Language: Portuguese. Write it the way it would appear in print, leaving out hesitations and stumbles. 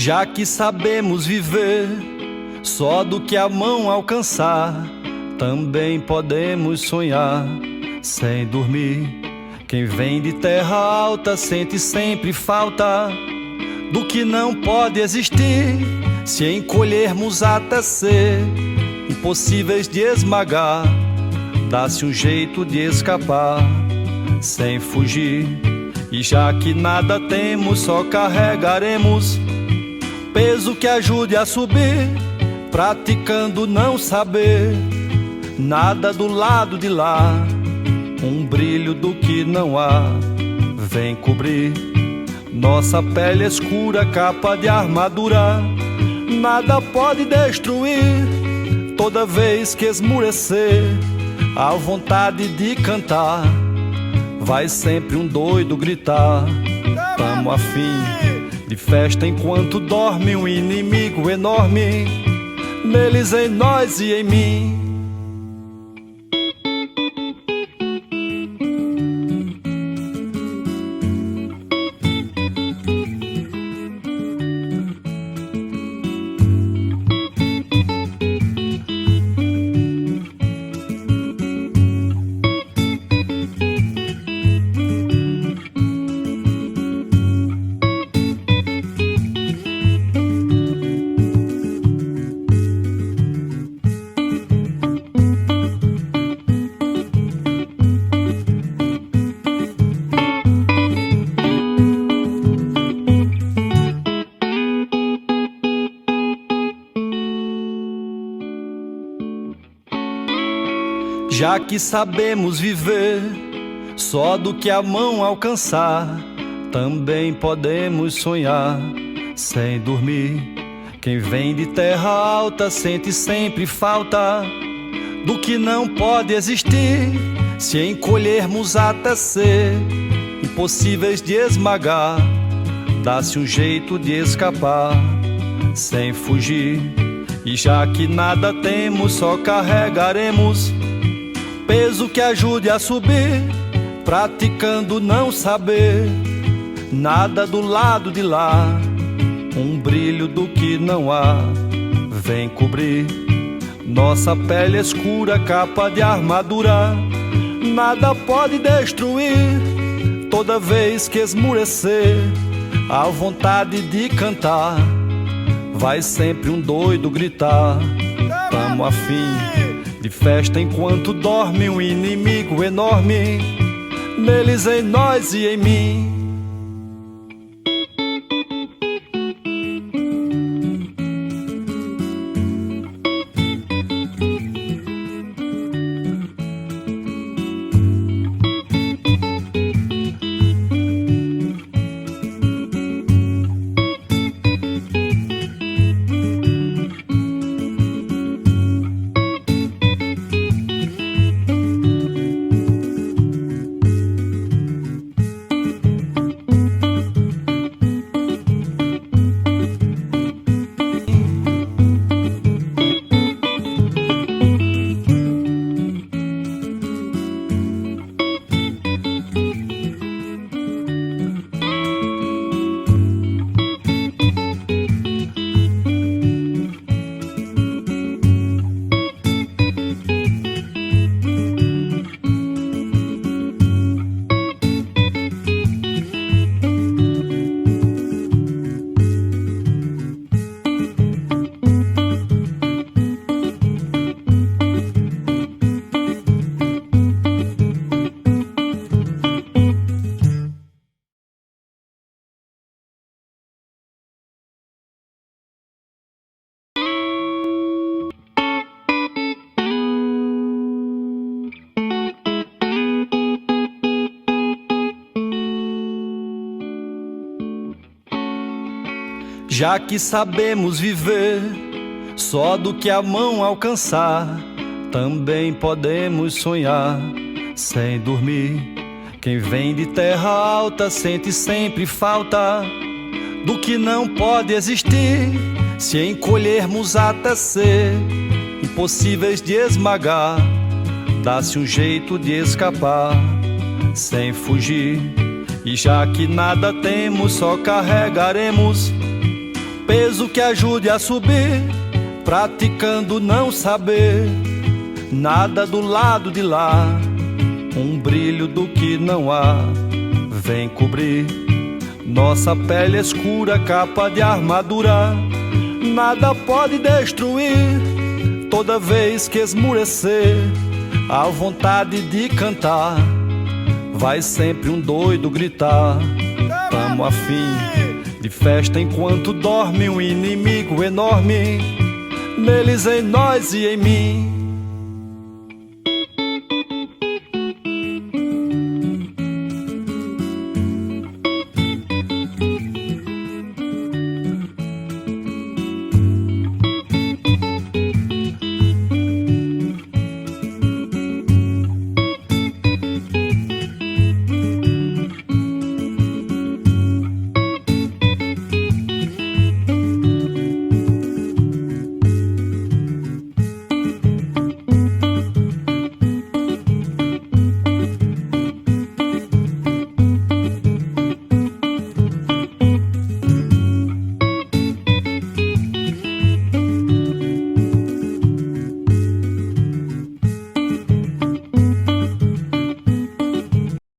Já que sabemos viver só do que a mão alcançar, também podemos sonhar sem dormir. Quem vem de terra alta sente sempre falta do que não pode existir. Se encolhermos até ser impossíveis de esmagar, dá-se um jeito de escapar sem fugir. E já que nada temos, só carregaremos peso que ajude a subir, praticando não saber nada do lado de lá. Um brilho do que não há vem cobrir nossa pele escura, capa de armadura. Nada pode destruir. Toda vez que esmurecer a vontade de cantar, vai sempre um doido gritar. Tamo afim de festa enquanto dorme um inimigo enorme neles, em nós e em mim. Já que sabemos viver só do que a mão alcançar, também podemos sonhar sem dormir. Quem vem de terra alta sente sempre falta do que não pode existir. Se encolhermos até ser impossíveis de esmagar, dá-se um jeito de escapar sem fugir. E já que nada temos, só carregaremos peso que ajude a subir, praticando não saber nada do lado de lá. Um brilho do que não há vem cobrir nossa pele escura, capa de armadura. Nada pode destruir. Toda vez que esmurecer a vontade de cantar, vai sempre um doido gritar. Tamo afim de festa enquanto dorme um inimigo enorme neles, em nós e em mim. Já que sabemos viver só do que a mão alcançar, também podemos sonhar sem dormir. Quem vem de terra alta sente sempre falta do que não pode existir. Se encolhermos até ser impossíveis de esmagar, dá-se um jeito de escapar sem fugir. E já que nada temos, só carregaremos peso que ajude a subir, praticando não saber nada do lado de lá. Um brilho do que não há vem cobrir nossa pele escura, capa de armadura. Nada pode destruir. Toda vez que esmurecer a vontade de cantar, vai sempre um doido gritar: tamo afim de festa enquanto dorme um inimigo enorme neles, em nós e em mim.